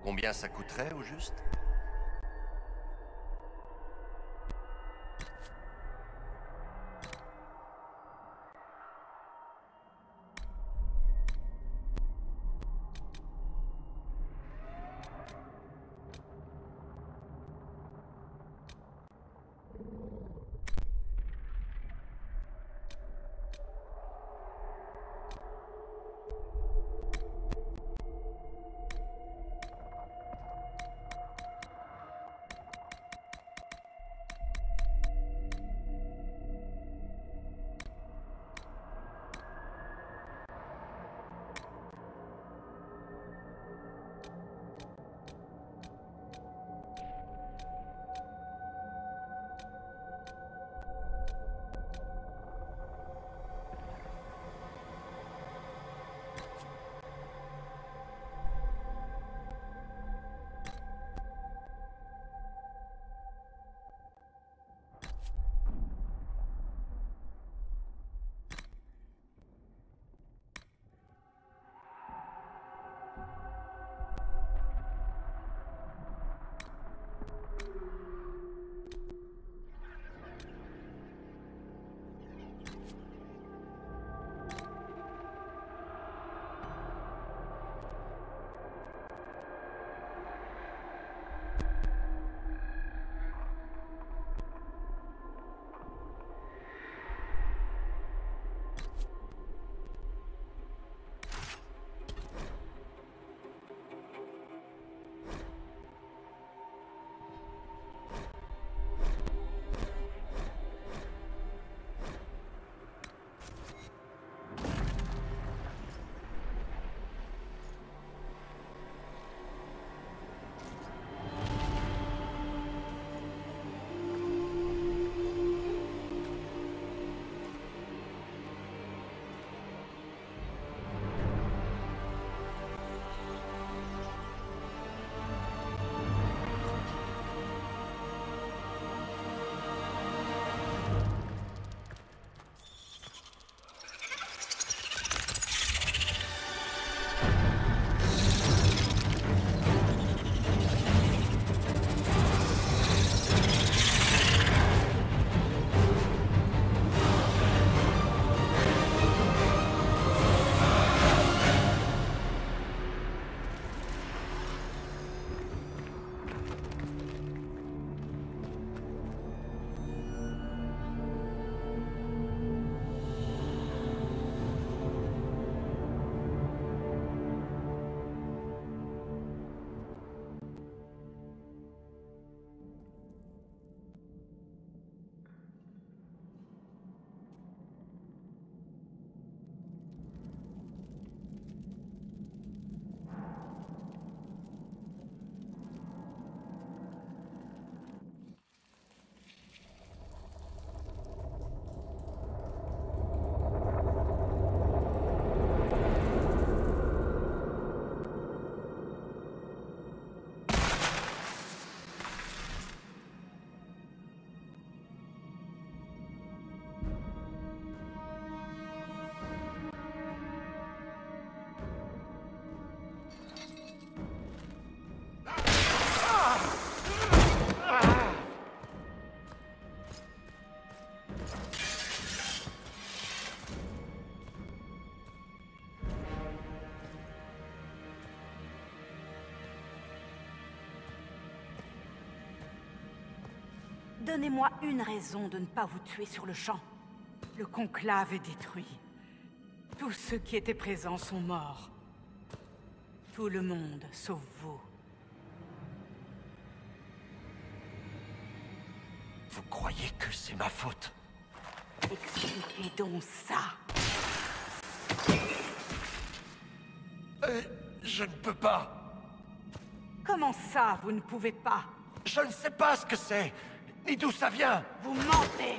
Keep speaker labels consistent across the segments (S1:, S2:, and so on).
S1: Combien ça coûterait au juste?
S2: Donnez-moi une raison de ne pas vous tuer sur le champ. Le conclave est détruit. Tous ceux qui étaient présents sont morts. Tout le monde, sauf vous.
S1: Vous croyez que c'est ma faute?
S2: Expliquez donc ça.
S1: Je ne peux pas.
S2: Comment ça, vous ne pouvez pas?
S1: Je ne sais pas ce que c'est, ni d'où ça vient.
S2: Vous mentez!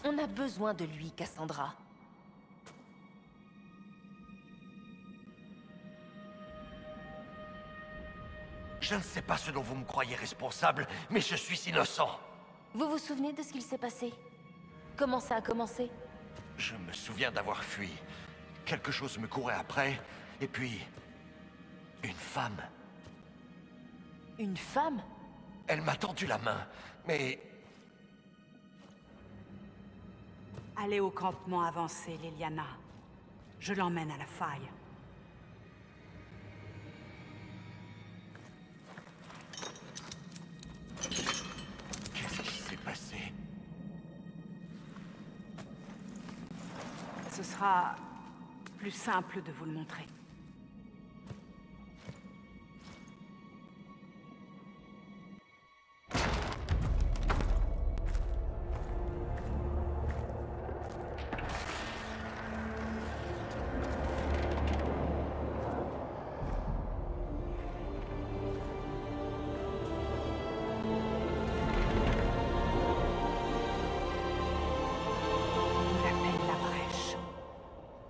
S3: On a besoin de lui, Cassandra.
S1: Je ne sais pas ce dont vous me croyez responsable, mais je suis innocent.
S3: Vous vous souvenez de ce qu'il s'est passé? Comment ça a commencé?
S1: Je me souviens d'avoir fui. Quelque chose me courait après, et puis... Une femme.
S3: Une femme?
S1: Elle m'a tendu la main, mais...
S2: Allez au campement avancé, Leliana. Je l'emmène à la faille.
S1: Qu'est-ce qui s'est passé?
S2: Ce sera plus simple de vous le montrer.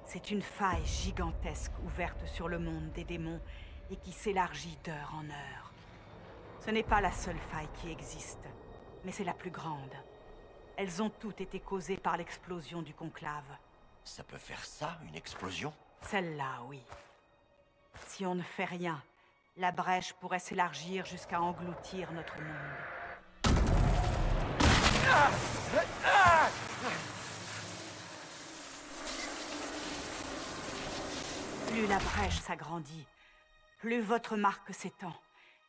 S2: C'est une faille gigantesque ouverte sur le monde des démons et qui s'élargit d'heure en heure. Ce n'est pas la seule faille qui existe, mais c'est la plus grande. Elles ont toutes été causées par l'explosion du conclave.
S1: Ça peut faire ça, une explosion?
S2: Celle-là, oui. Si on ne fait rien, la brèche pourrait s'élargir jusqu'à engloutir notre monde. Plus la brèche s'agrandit, plus votre marque s'étend,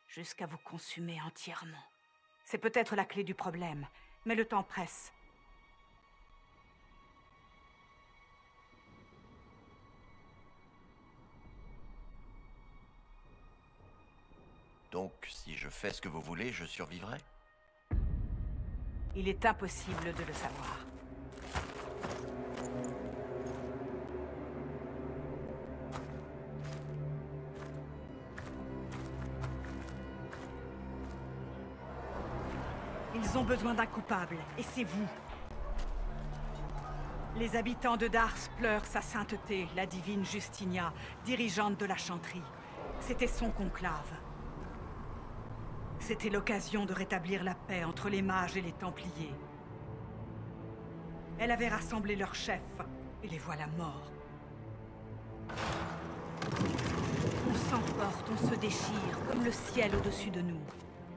S2: jusqu'à vous consumer entièrement. C'est peut-être la clé du problème, mais le temps presse.
S1: Donc, si je fais ce que vous voulez, je survivrai?
S2: Il est impossible de le savoir. Ils ont besoin d'un coupable, et c'est vous. Les habitants de Dars pleurent sa sainteté, la divine Justinia, dirigeante de la chanterie. C'était son conclave. C'était l'occasion de rétablir la paix entre les mages et les Templiers. Elle avait rassemblé leurs chefs, et les voilà morts. On s'emporte, on se déchire, comme le ciel au-dessus de nous.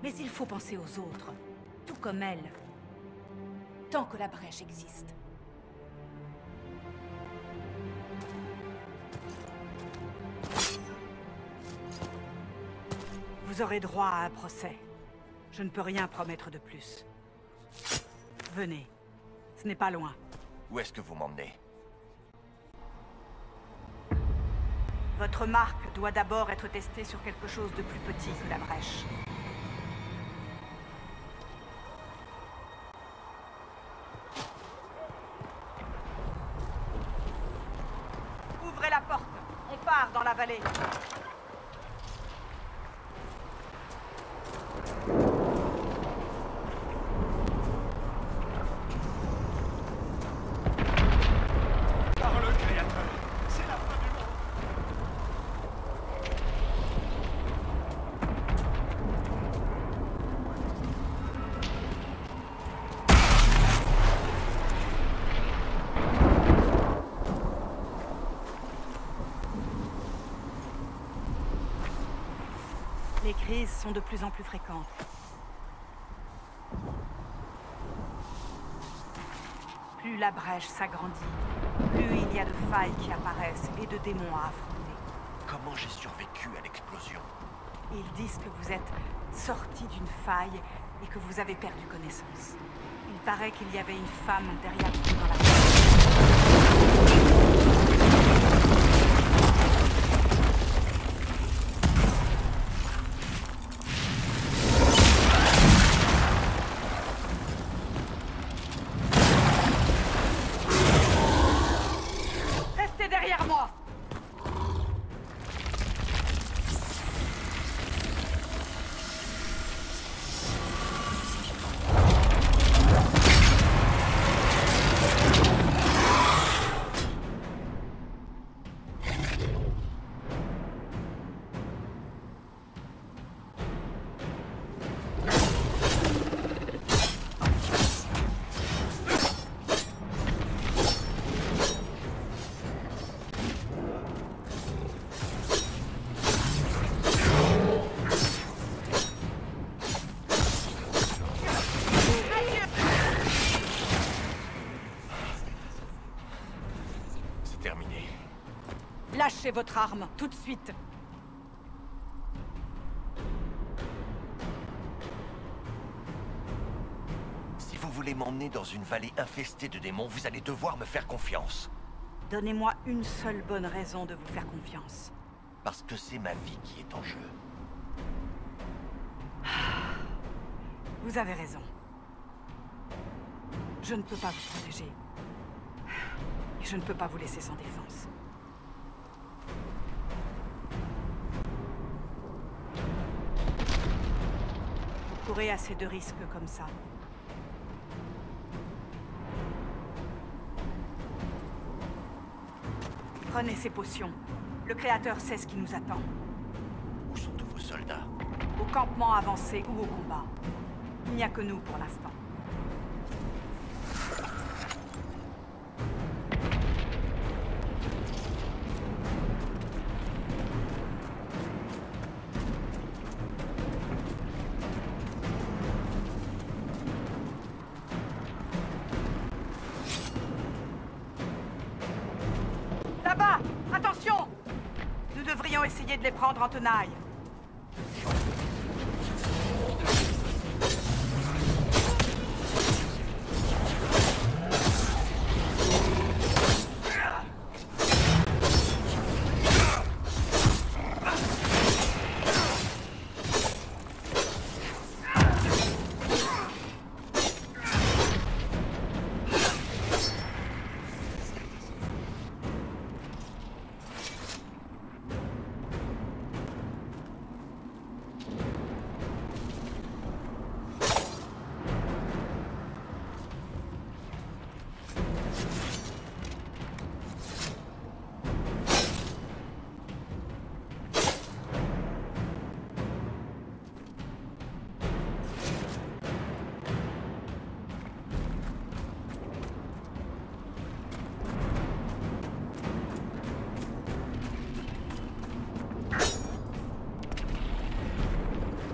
S2: Mais il faut penser aux autres, tout comme elle, tant que la brèche existe. Vous aurez droit à un procès. Je ne peux rien promettre de plus. Venez. Ce n'est pas loin.
S1: Où est-ce que vous m'emmenez?
S2: Votre marque doit d'abord être testée sur quelque chose de plus petit que la brèche. Ouvrez la porte. On part dans la vallée. Les crises sont de plus en plus fréquentes. Plus la brèche s'agrandit, plus il y a de failles qui apparaissent et de démons à affronter.
S1: Comment j'ai survécu à l'explosion?
S2: Ils disent que vous êtes sorti d'une faille et que vous avez perdu connaissance. Il paraît qu'il y avait une femme derrière vous dans la faille. Derrière moi!
S1: terminé.
S2: Lâchez votre arme, tout de suite.
S1: Si vous voulez m'emmener dans une vallée infestée de démons, vous allez devoir me faire confiance.
S2: Donnez-moi une seule bonne raison de vous faire confiance.
S1: Parce que c'est ma vie qui est en jeu.
S2: Vous avez raison. Je ne peux pas vous protéger. Et je ne peux pas vous laisser sans défense. Vous courez assez de risques comme ça. Prenez ces potions. Le Créateur sait ce qui nous attend.
S1: Où sont tous vos soldats?
S2: Au campement avancé ou au combat. Il n'y a que nous pour l'instant. Là-bas! Attention! Nous devrions essayer de les prendre en tenaille.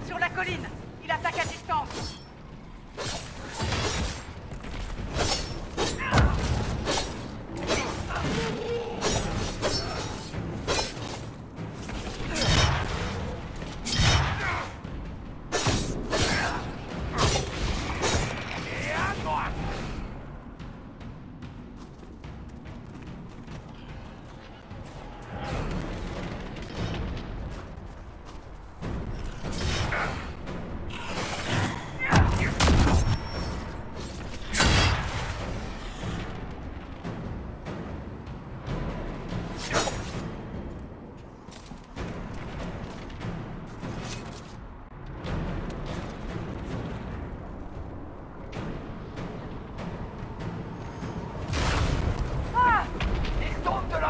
S2: Sur la colline! Il attaque à distance!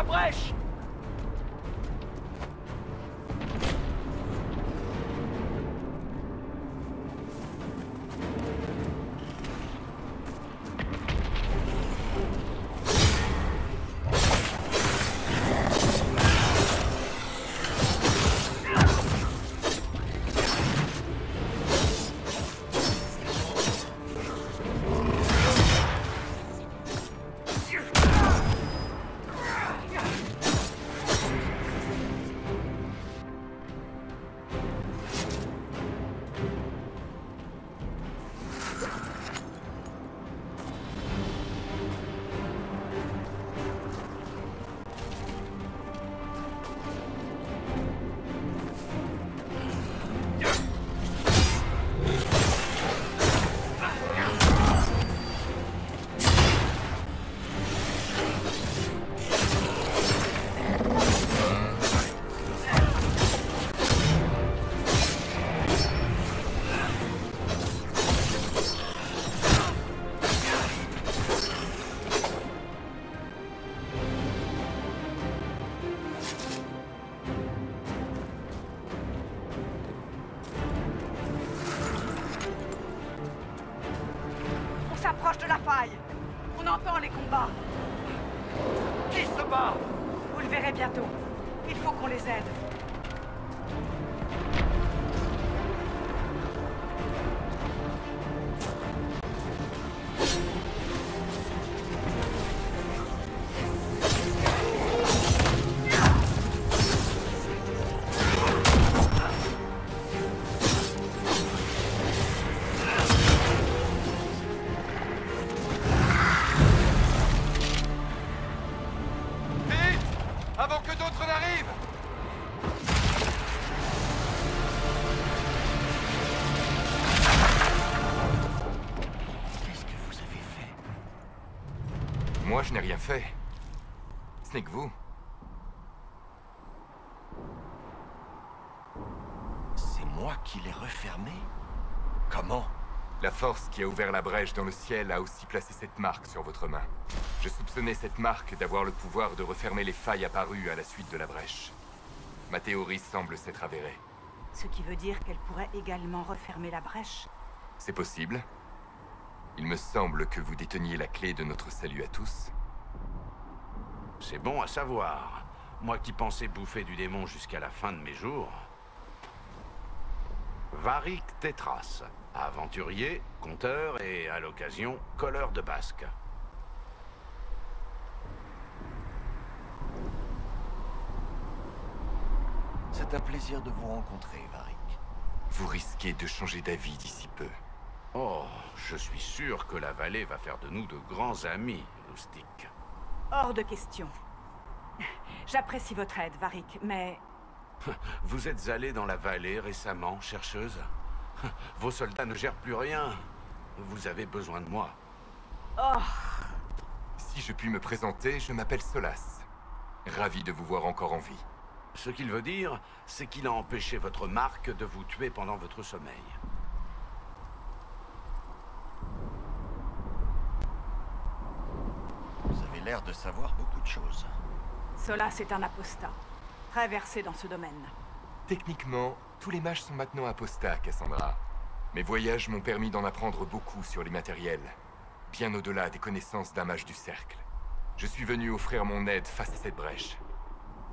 S1: Brèche!
S2: S'approche de la faille. On entend les combats.
S1: Qui se bat?
S2: Vous le verrez bientôt. Il faut qu'on les aide.
S4: Moi, je n'ai rien fait. Ce n'est que vous.
S1: C'est moi qui l'ai refermé? Comment?
S4: La force qui a ouvert la brèche dans le ciel a aussi placé cette marque sur votre main. Je soupçonnais cette marque d'avoir le pouvoir de refermer les failles apparues à la suite de la brèche. Ma théorie semble s'être avérée.
S2: Ce qui veut dire qu'elle pourrait également refermer la brèche.
S4: C'est possible. Il me semble que vous déteniez la clé de notre salut à tous.
S5: C'est bon à savoir. Moi qui pensais bouffer du démon jusqu'à la fin de mes jours. Varric Tétras, aventurier, conteur et, à l'occasion, colleur de basque.
S1: C'est un plaisir de vous rencontrer, Varric.
S4: Vous risquez de changer d'avis d'ici peu.
S5: Oh, je suis sûr que la vallée va faire de nous de grands amis, Lustig.
S2: Hors de question. J'apprécie votre aide, Varric, mais...
S5: Vous êtes allé dans la vallée récemment, chercheuse? Vos soldats ne gèrent plus rien. Vous avez besoin de moi.
S2: Oh,
S4: Si je puis me présenter, je m'appelle Solas. Ravi de vous voir encore en vie.
S5: Ce qu'il veut dire, c'est qu'il a empêché votre marque de vous tuer pendant votre sommeil.
S1: Vous avez l'air de savoir beaucoup de choses.
S2: Solas est un apostat, très versé dans ce domaine.
S4: Techniquement, tous les mages sont maintenant apostats, Cassandra. Mes voyages m'ont permis d'en apprendre beaucoup sur les matériels, bien au-delà des connaissances d'un mage du cercle. Je suis venu offrir mon aide face à cette brèche.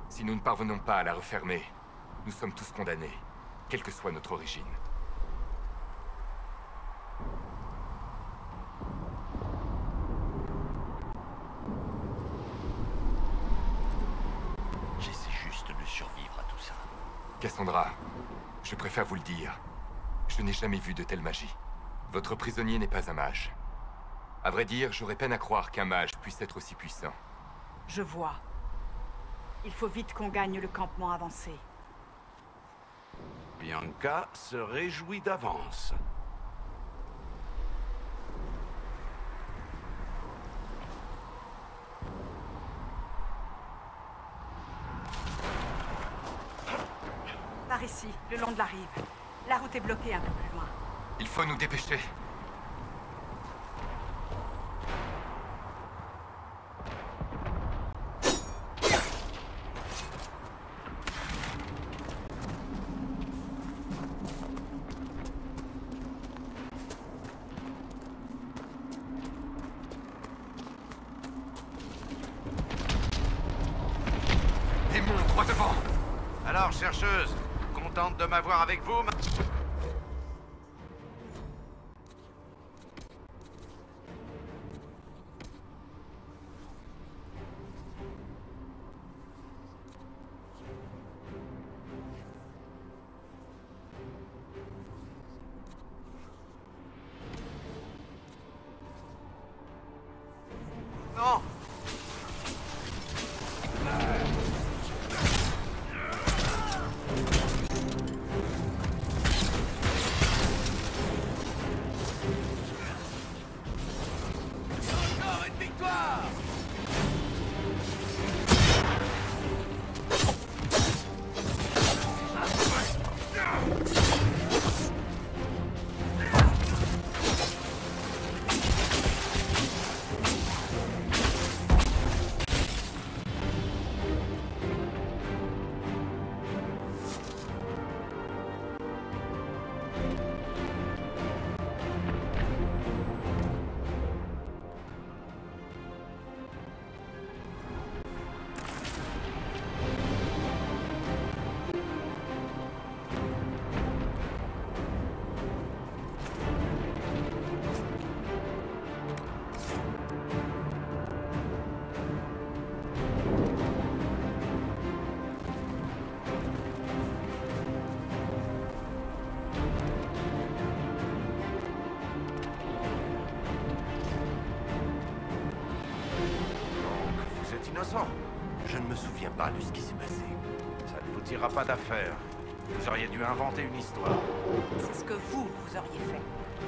S4: Si nous ne parvenons pas à la refermer, nous sommes tous condamnés, quelle que soit notre origine.
S1: J'essaie juste de survivre à tout ça.
S4: Cassandra, je préfère vous le dire. Je n'ai jamais vu de telle magie. Votre prisonnier n'est pas un mage. À vrai dire, j'aurais peine à croire qu'un mage puisse être aussi puissant.
S2: Je vois. Il faut vite qu'on gagne le campement avancé.
S5: Bianca se réjouit d'avance.
S2: Par ici, le long de la rive. La route est bloquée un peu plus loin.
S4: Il faut nous dépêcher. Démon, droit devant!
S5: Alors, chercheuse, contente de m'avoir avec vous? Non! Encore une victoire! Innocent.
S1: Je ne me souviens pas de ce qui s'est passé.
S5: Ça ne vous tirera pas d'affaire. Vous auriez dû inventer une histoire.
S2: C'est ce que vous auriez fait.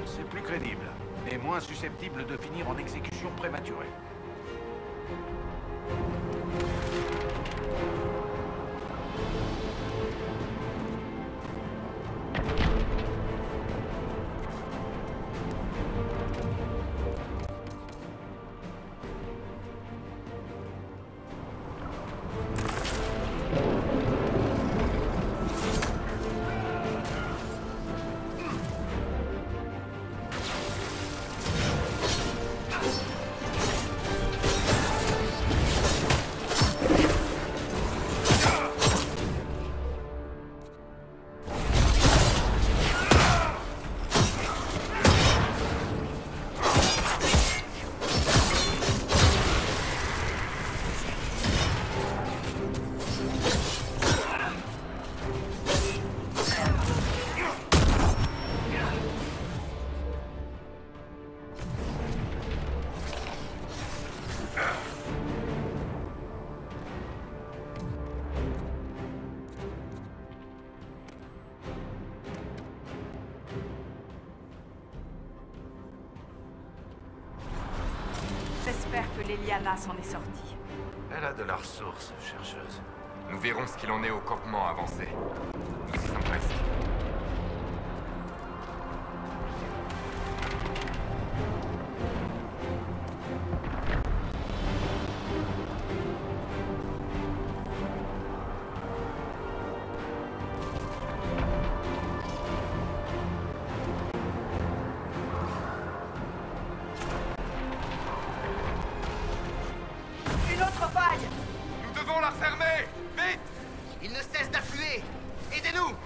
S5: C'est plus crédible et moins susceptible de finir en exécution prématurée.
S2: J'espère que l'Eliana s'en est sortie.
S5: Elle a de la ressource, chercheuse.
S4: Nous verrons ce qu'il en est au campement avancé. Nous y sommes presque.
S2: Une autre faille!
S4: Nous devons la refermer! Vite!
S1: Il ne cesse d'affluer! Aidez-nous!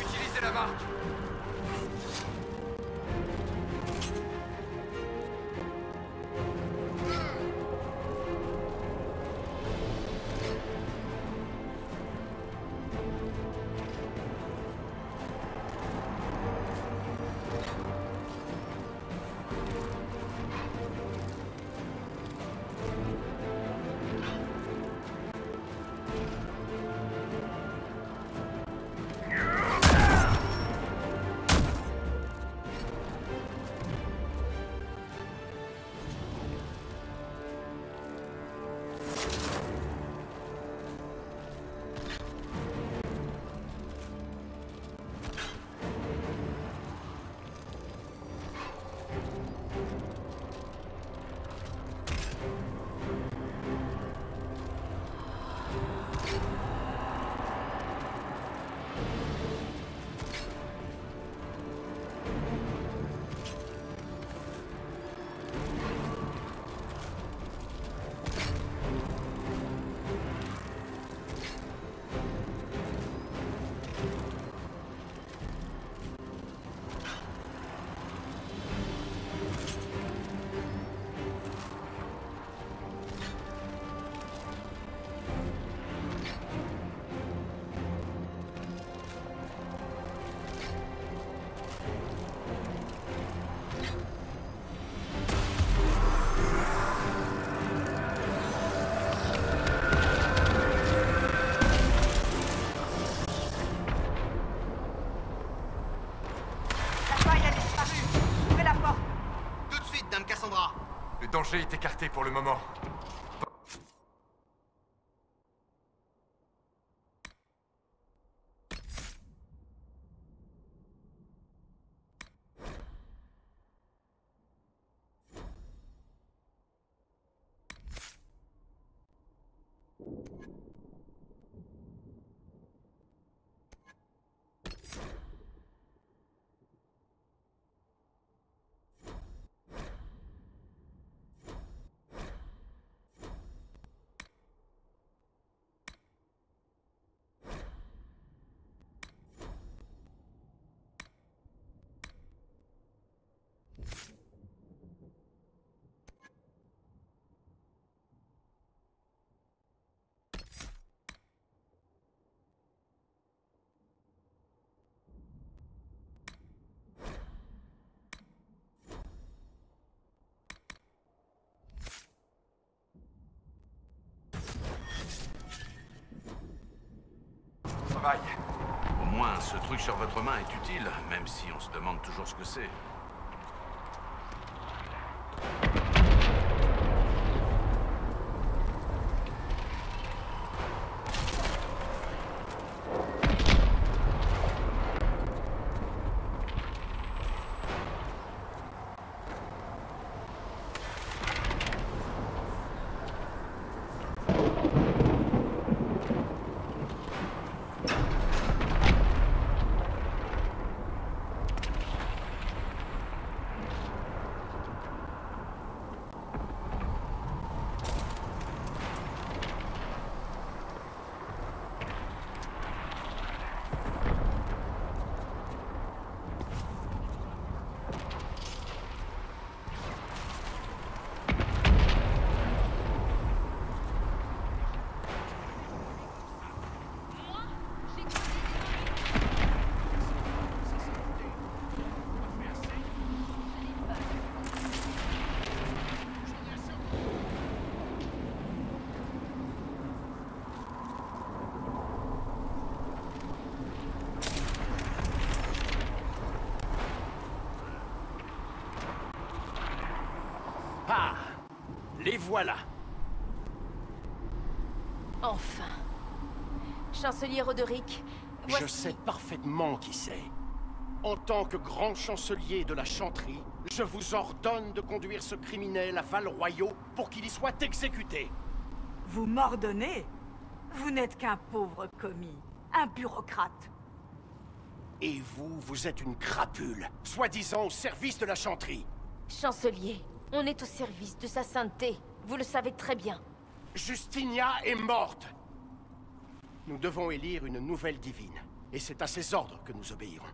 S4: Utilisez la marque! Le danger est écarté pour le moment. travail.
S5: Au moins, ce truc sur votre main est utile, même si on se demande toujours ce que c'est.
S6: Ah! Les voilà!
S3: Enfin. Chancelier Roderick, voici...
S6: Je sais parfaitement qui c'est. En tant que grand chancelier de la Chantry, je vous ordonne de conduire ce criminel à Val-Royaux pour qu'il y soit exécuté.
S2: Vous m'ordonnez? Vous n'êtes qu'un pauvre commis, un bureaucrate.
S6: Et vous, vous êtes une crapule, soi-disant au service de la Chantry.
S3: Chancelier, on est au service de sa sainteté. Vous le savez très bien.
S6: Justinia est morte. Nous devons élire une nouvelle divine, et c'est à ses ordres que nous obéirons.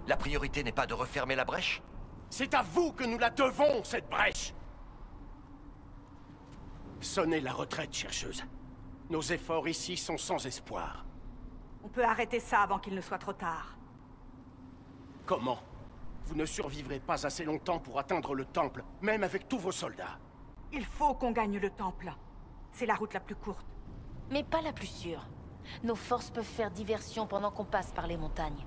S1: La priorité n'est pas de refermer la brèche?
S6: C'est à vous que nous la devons, cette brèche! Sonnez la retraite, chercheuse. Nos efforts ici sont sans espoir.
S2: On peut arrêter ça avant qu'il ne soit trop tard.
S6: Comment? Vous ne survivrez pas assez longtemps pour atteindre le temple, même avec tous vos soldats.
S2: Il faut qu'on gagne le temple. C'est la route la plus courte.
S3: Mais pas la plus sûre. Nos forces peuvent faire diversion pendant qu'on passe par les montagnes.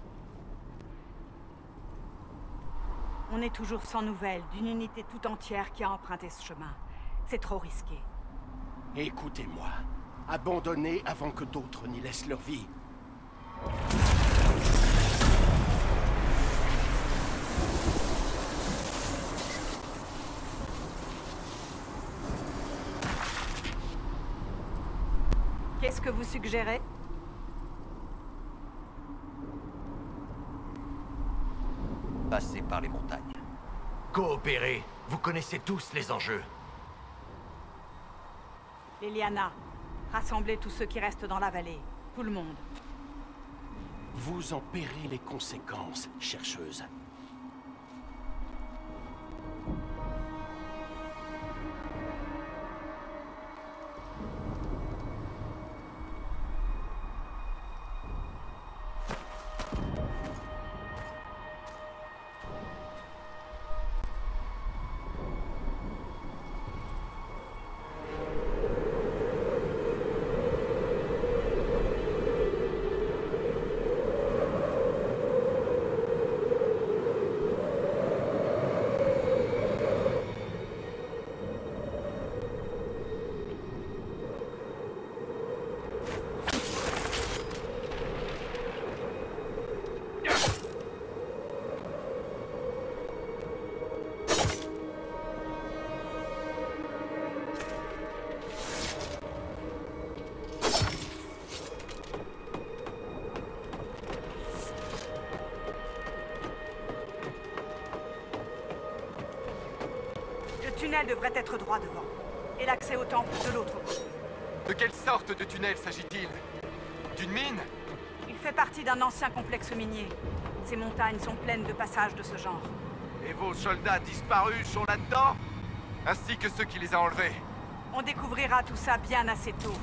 S2: On est toujours sans nouvelles d'une unité tout entière qui a emprunté ce chemin. C'est trop risqué.
S6: Écoutez-moi. Abandonnez avant que d'autres n'y laissent leur vie.
S2: Qu'est-ce que vous suggérez?
S1: Passer par les montagnes. Coopérer. Vous connaissez tous les enjeux.
S2: Liliana, rassemblez tous ceux qui restent dans la vallée. Tout le monde.
S6: Vous en paierez les conséquences, chercheuse.
S2: tunnel devrait être droit devant. Et l'accès au temple de l'autre côté.
S4: De quelle sorte de tunnel s'agit-il? D'une mine?
S2: Il fait partie d'un ancien complexe minier. Ces montagnes sont pleines de passages de ce genre.
S5: Et vos soldats disparus sont là-dedans?
S4: Ainsi que ceux qui les a enlevés.
S2: On découvrira tout ça bien assez tôt.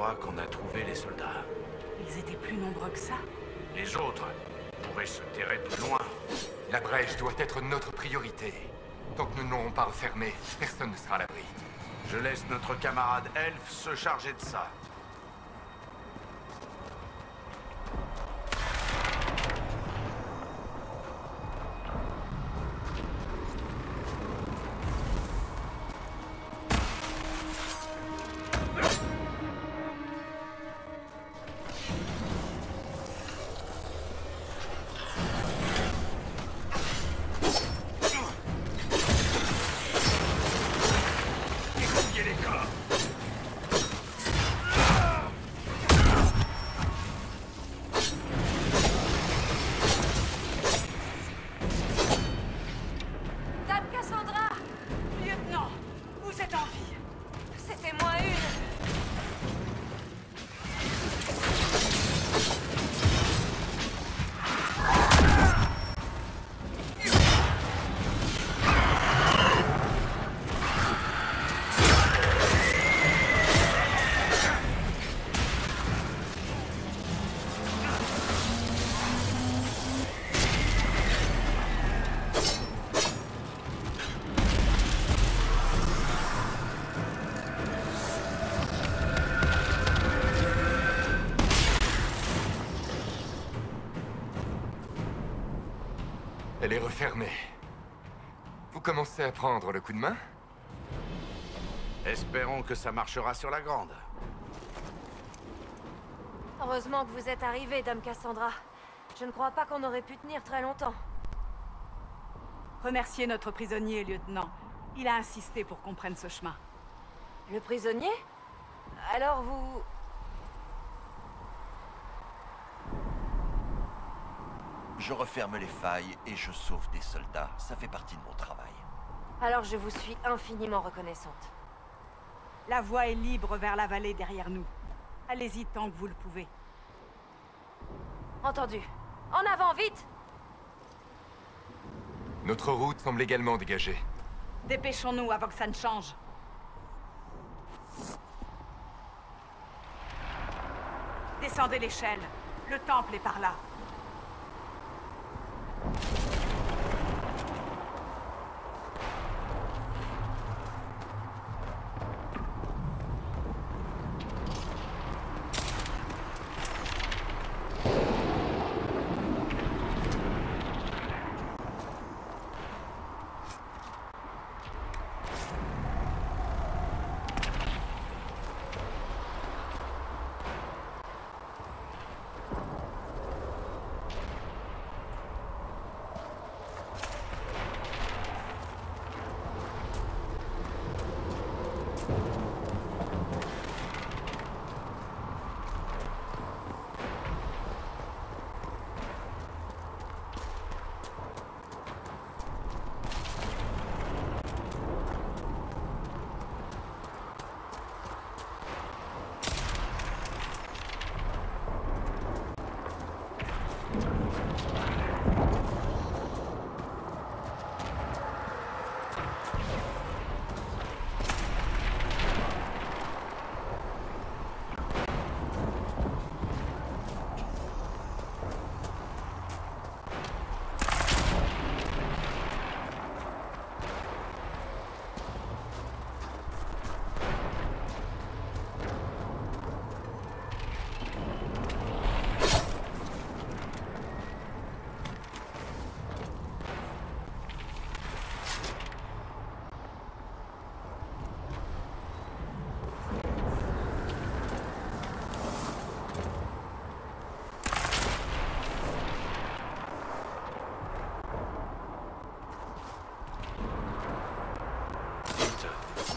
S5: fois qu'on a trouvé les soldats.
S2: Ils étaient plus nombreux que ça.
S5: Les autres pourraient se terrer plus loin.
S4: La brèche doit être notre priorité. Tant que nous ne l'aurons pas refermée, personne ne sera à l'abri.
S5: Je laisse notre camarade Elf se charger de ça.
S3: Dame Cassandra!
S2: Lieutenant, vous êtes en vie.
S3: C'était moi une!
S4: Elle est refermée. Vous commencez à prendre le coup de main?
S5: Espérons que ça marchera sur la grande.
S3: Heureusement que vous êtes arrivée, Dame Cassandra. Je ne crois pas qu'on aurait pu tenir très longtemps.
S2: Remerciez notre prisonnier, lieutenant. Il a insisté pour qu'on prenne ce chemin.
S3: Le prisonnier? Alors vous...
S1: Je referme les failles et je sauve des soldats. Ça fait partie de mon travail.
S3: Alors je vous suis infiniment reconnaissante.
S2: La voie est libre vers la vallée derrière nous. Allez-y tant que vous le pouvez.
S3: Entendu. En avant, vite!
S4: Notre route semble également dégagée.
S2: Dépêchons-nous avant que ça ne change. Descendez l'échelle. Le temple est par là.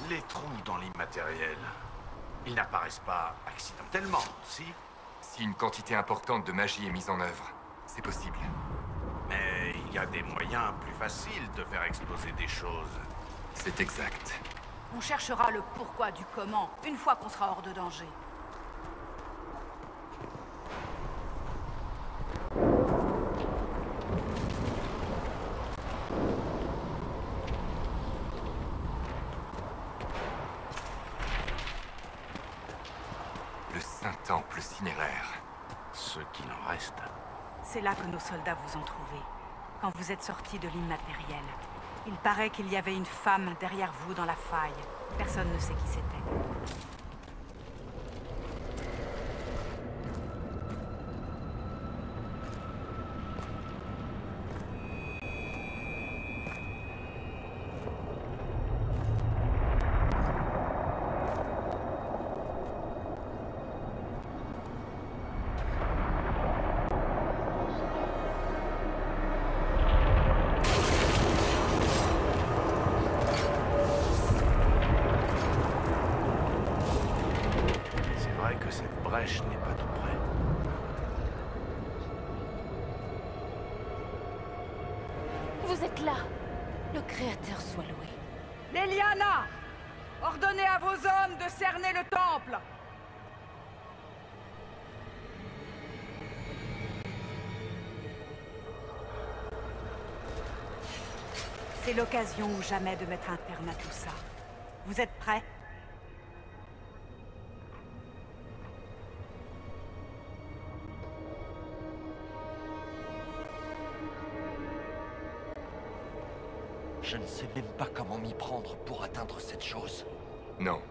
S5: Les trous dans l'immatériel, ils n'apparaissent pas accidentellement, si?
S4: Si une quantité importante de magie est mise en œuvre, c'est possible.
S5: Mais il y a des moyens plus faciles de faire exploser des choses.
S4: C'est exact.
S2: On cherchera le pourquoi du comment, une fois qu'on sera hors de danger.
S4: Le cinéraire.
S5: Ce qu'il en reste.
S2: C'est là que nos soldats vous ont trouvé, quand vous êtes sortis de l'immatériel. Il paraît qu'il y avait une femme derrière vous dans la faille. Personne ne sait qui c'était.
S5: Cette brèche n'est pas tout près.
S3: Vous êtes là. Le Créateur soit loué.
S2: Leliana! Ordonnez à vos hommes de cerner le temple! C'est l'occasion ou jamais de mettre un terme à tout ça. Vous êtes prêts?
S1: Je ne sais même pas comment m'y prendre pour atteindre cette chose.
S4: Non.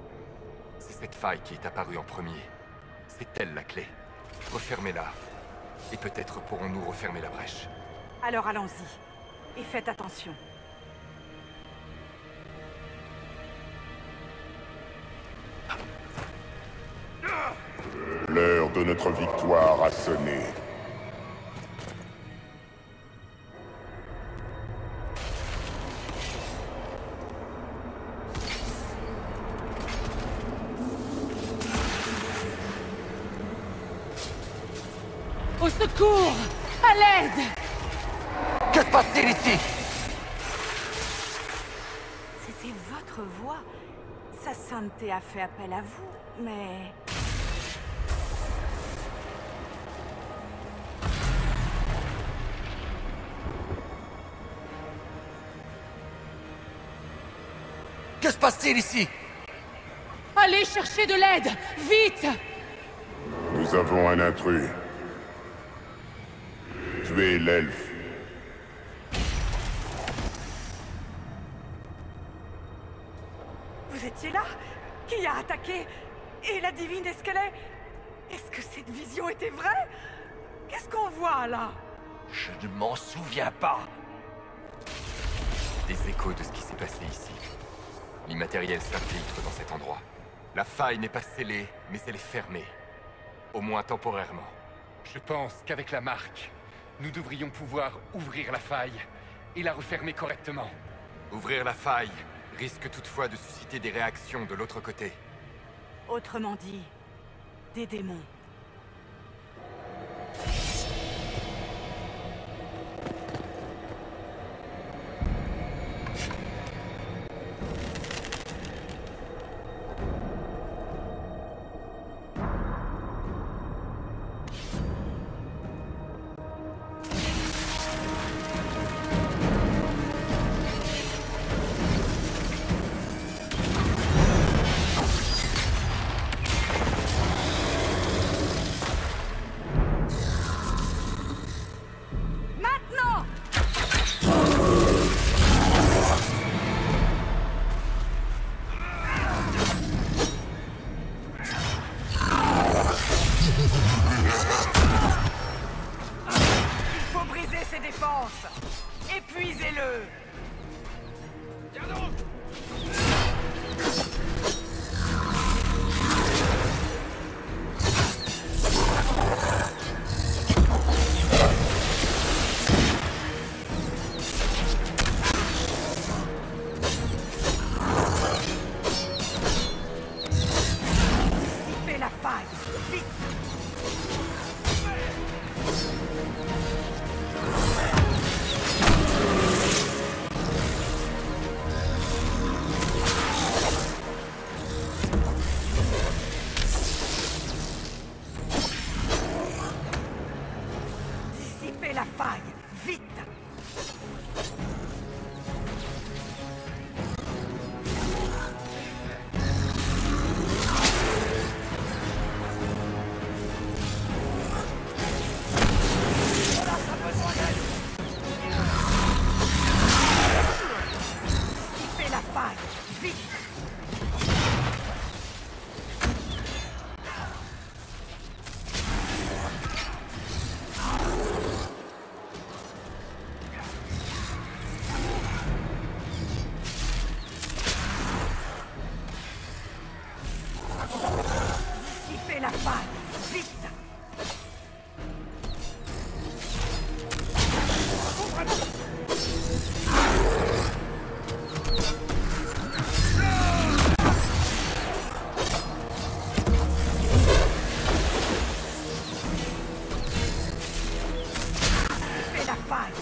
S4: C'est cette faille qui est apparue en premier. C'est elle la clé. Refermez-la. Et peut-être pourrons-nous refermer la brèche.
S2: Alors allons-y. Et faites attention.
S7: L'heure de notre victoire a sonné.
S2: Au secours! À l'aide!
S1: Que se passe-t-il ici?
S2: C'était votre voix. Sa sainteté a fait appel à vous, mais...
S1: Que se passe-t-il ici?
S2: Allez chercher de l'aide! Vite!
S7: Nous avons un intrus. Tuez l'elfe.
S2: Vous étiez là? Qui a attaqué? Et la divine escalait? Est-ce que cette vision était vraie? Qu'est-ce qu'on voit là?
S1: Je ne m'en souviens pas.
S4: Des échos de ce qui s'est passé ici. L'immatériel s'infiltre dans cet endroit. La faille n'est pas scellée, mais elle est fermée. Au moins temporairement. Je pense qu'avec la marque, nous devrions pouvoir ouvrir la faille et la refermer correctement. Ouvrir la faille risque toutefois de susciter des réactions de l'autre côté.
S2: Autrement dit, des démons. Épuisez-le! Dissipez la faille! Vite! Dissipez la faille! Vite! faille.